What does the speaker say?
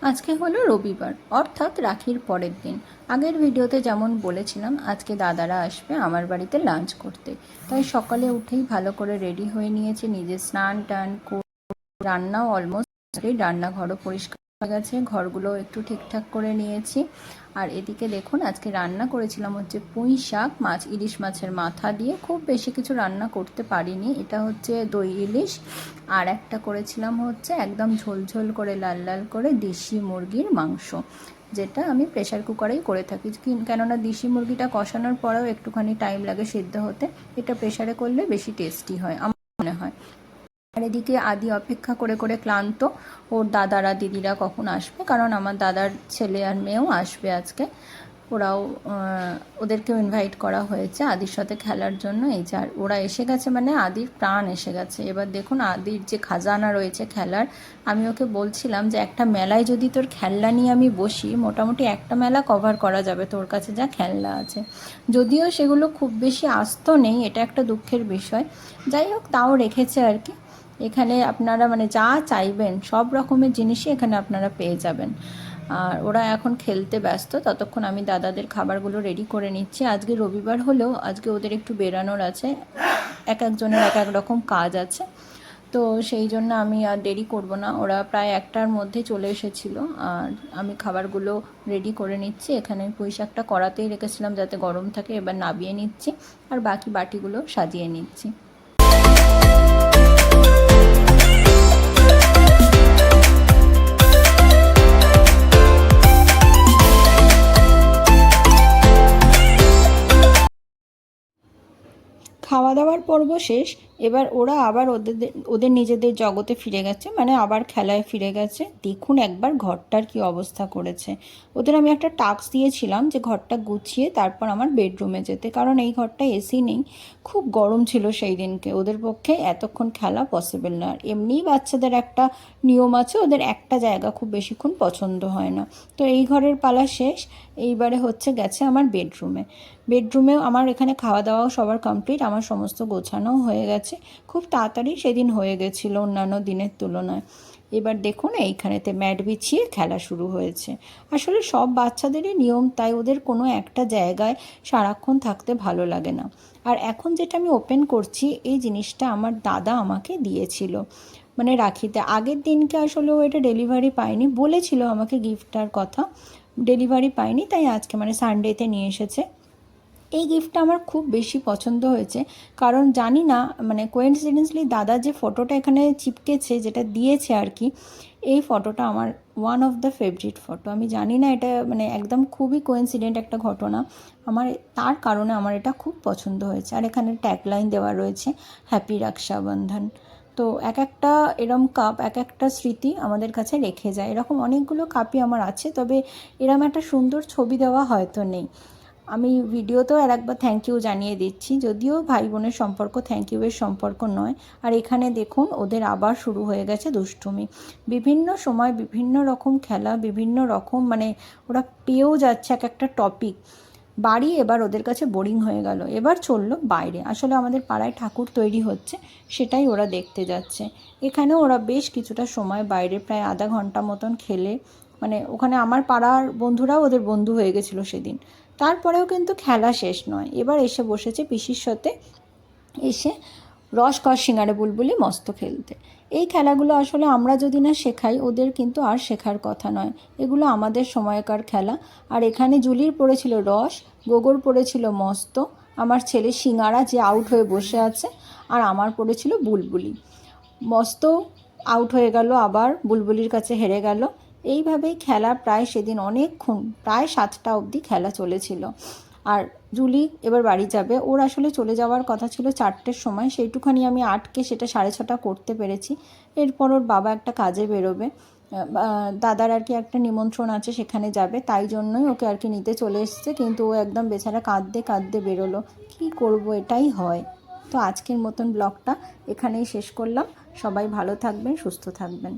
আজকে হলো রবিবার, অর্থাৎ রাখির পরের দিন। আগের ভিডিওতে যেমন বলেছিলাম আজকে দাদারা আসবে আমার বাড়িতে লাঞ্চ করতে, তাই সকালে উঠেই ভালো করে রেডি হয়ে নিয়েছি, নিজে স্নান টান করে রান্নাও অলমোস্ট, রান্নাঘরও পরিষ্কার হয়ে গেছে, ঘরগুলো একটু ঠিকঠাক করে নিয়েছি। আর এদিকে দেখুন আজকে রান্না করেছিলাম হচ্ছে পুঁই শাক মাছ, ইলিশ মাছের মাথা দিয়ে। খুব বেশি কিছু রান্না করতে পারিনি, এটা হচ্ছে দই ইলিশ। আর একটা করেছিলাম হচ্ছে একদম ঝোলঝোল করে লাল লাল করে দেশি মুরগির মাংস, যেটা আমি প্রেশার কুকারেই করে থাকি, কেননা দেশি মুরগিটা কষানোর পরেও একটুখানি টাইম লাগে সেদ্ধ হতে, এটা প্রেশারে করলে বেশি টেস্টি হয় আমার মনে হয়। আর এদিকে আদি অপেক্ষা করে করে ক্লান্ত, ওর দাদারা দিদিরা কখন আসবে, কারণ আমার দাদার ছেলে আর মেয়েও আসবে আজকে। ওরাও ওদেরকেও ইনভাইট করা হয়েছে আদির সাথে খেলার জন্য। এই যে আর ওরা এসে গেছে, মানে আদির প্রাণ এসে গেছে। এবার দেখুন আদির যে খাজানা রয়েছে খেলার, আমি ওকে বলছিলাম যে একটা মেলায় যদি তোর খেলনা নিয়ে আমি বসি, মোটামুটি একটা মেলা কভার করা যাবে তোর কাছে যা খেলনা আছে। যদিও সেগুলো খুব বেশি আস্ত নেই, এটা একটা দুঃখের বিষয়। যাই হোক, তাও রেখেছে আর কি। এখানে আপনারা মানে যা চাইবেন সব রকমের জিনিসই এখানে আপনারা পেয়ে যাবেন। আর ওরা এখন খেলতে ব্যস্ত, ততক্ষণ আমি দাদাদের খাবারগুলো রেডি করে নিচ্ছি। আজকে রবিবার হলেও আজকে ওদের একটু বেরানোর আছে, এক একজনের এক এক রকম কাজ আছে, তো সেই জন্য আমি আর দেরি করব না। ওরা প্রায় 1টার মধ্যে চলে এসেছিলো, আর আমি খাবারগুলো রেডি করে নিচ্ছি। এখানে পুঁই শাকটা কড়াতেই রেখেছিলাম যাতে গরম থাকে, এবার নাবিয়ে নিচ্ছি আর বাকি বাটিগুলো সাজিয়ে নিচ্ছি। খাওয়া দাওয়ার পর্ব শেষ, এবার ওরা আবার ওদের ওদের নিজেদের জগতে ফিরে গেছে, মানে আবার খেলায় ফিরে গেছে। দেখুন একবার ঘরটার কি অবস্থা করেছে। ওদের আমি একটা টাস্ক দিয়েছিলাম যে ঘরটা গুছিয়ে তারপর আমার বেডরুমে যেতে, কারণ এই ঘরটা এসি নেই, খুব গরম ছিল সেই দিনকে, ওদের পক্ষে এতক্ষণ খেলা পসিবল না। আর এমনিই বাচ্চাদের একটা নিয়ম আছে, ওদের একটা জায়গা খুব বেশিক্ষণ পছন্দ হয় না। তো এই ঘরের পালা শেষ, এইবারে হচ্ছে গেছে আমার বেডরুমেও আমার এখানে খাওয়া দাওয়াও সবার কমপ্লিট, আমার সমস্ত গোছানোও হয়ে গেছে, খুব তাড়াতাড়ি সেদিন হয়ে গেছিলো অন্যান্য দিনের তুলনায়। এবার দেখুন এইখানেতে ম্যাট বিছিয়ে খেলা শুরু হয়েছে। আসলে সব বাচ্চাদেরই নিয়ম, তাই ওদের কোনো একটা জায়গায় সারাক্ষণ থাকতে ভালো লাগে না। আর এখন যেটা আমি ওপেন করছি, এই জিনিসটা আমার দাদা আমাকে দিয়েছিল, মানে রাখিতে আগের দিনকে। আসলে ও এটা ডেলিভারি পায়নি, বলেছিল আমাকে গিফটটার কথা, ডেলিভারি পায়নি, তাই আজকে মানে সানডেতে নিয়ে এসেছে। এই গিফটটা আমার খুব বেশি পছন্দ হয়েছে, কারণ জানি না মানে কোইন্সিডেন্সলি দাদা যে ফটোটা এখানে চিপকেছে, যেটা দিয়েছে আর কি, এই ফটোটা আমার one of the favourite photo. আমি জানি না, এটা মানে একদম খুবই কোইন্সিডেন্ট একটা ঘটনা আমার, তার কারণে আমার এটা খুব পছন্দ হয়েছে। আর এখানে ট্যাগলাইন দেওয়া রয়েছে, হ্যাপি রক্ষাবন্ধন। তো এক একটা এরম কাপ এক একটা স্মৃতি আমাদের কাছে রেখে যায়, এরকম অনেকগুলো কাপই আমার আছে, তবে এরম একটা সুন্দর ছবি দেওয়া হয়তো নেই। আমি ভিডিওতেও আর একবার থ্যাংক ইউ জানিয়ে দিচ্ছি, যদিও ভাই বোনের সম্পর্ক থ্যাংক ইউয়ের সম্পর্ক নয়। আর এখানে দেখুন ওদের আবার শুরু হয়ে গেছে দুষ্টুমি, বিভিন্ন সময় বিভিন্ন রকম খেলা, বিভিন্ন রকম মানে ওরা পেয়েও যাচ্ছে এক একটা টপিক। বাড়ি এবার ওদের কাছে বোরিং হয়ে গেল, এবার চললো বাইরে। আসলে আমাদের পাড়ায় ঠাকুর তৈরি হচ্ছে, সেটাই ওরা দেখতে যাচ্ছে। এখানেও ওরা বেশ কিছুটা সময় বাইরে প্রায় আধা ঘন্টা মতন খেলে, মানে ওখানে আমার পাড়ার বন্ধুরাও ওদের বন্ধু হয়ে গেছিলো সেদিন। তারপরেও কিন্তু খেলা শেষ নয়, এবার এসে বসেছে পিসির সাথে, এসে রসকস সিঙ্গারে বুলবুলি মস্ত খেলতে। এই খেলাগুলো আসলে আমরা যদি না শেখাই, ওদের কিন্তু আর শেখার কথা নয়, এগুলো আমাদের সময়কার খেলা। আর এখানে জুলির পড়েছিল রস, গোগর পড়েছিল মস্ত, আমার ছেলে সিঙ্গারা যে আউট হয়ে বসে আছে, আর আমার পড়েছিল বুলবুলি। মস্ত আউট হয়ে গেল, আবার বুলবুলির কাছে হেরে গেল। এইভাবেই খেলা প্রায় সেদিন অনেকক্ষণ, প্রায় 7টা অবধি খেলা চলেছিল। আর জুলি এবার বাড়ি যাবে, ওর আসলে চলে যাওয়ার কথা ছিল 4টের সময়, সেইটুখানি আমি আটকে সেটা 6:30 করতে পেরেছি। এরপর ওর বাবা একটা কাজে বেরোবে, দাদার আর কি একটা নিমন্ত্রণ আছে, সেখানে যাবে, তাই জন্যই ওকে আর কি নিতে চলে এসছে। কিন্তু ও একদম বেচারা কাঁদতে কাঁদতে বেরোলো, কী করব, এটাই হয়। তো আজকের মতন ব্লগটা এখানেই শেষ করলাম। সবাই ভালো থাকবেন, সুস্থ থাকবেন।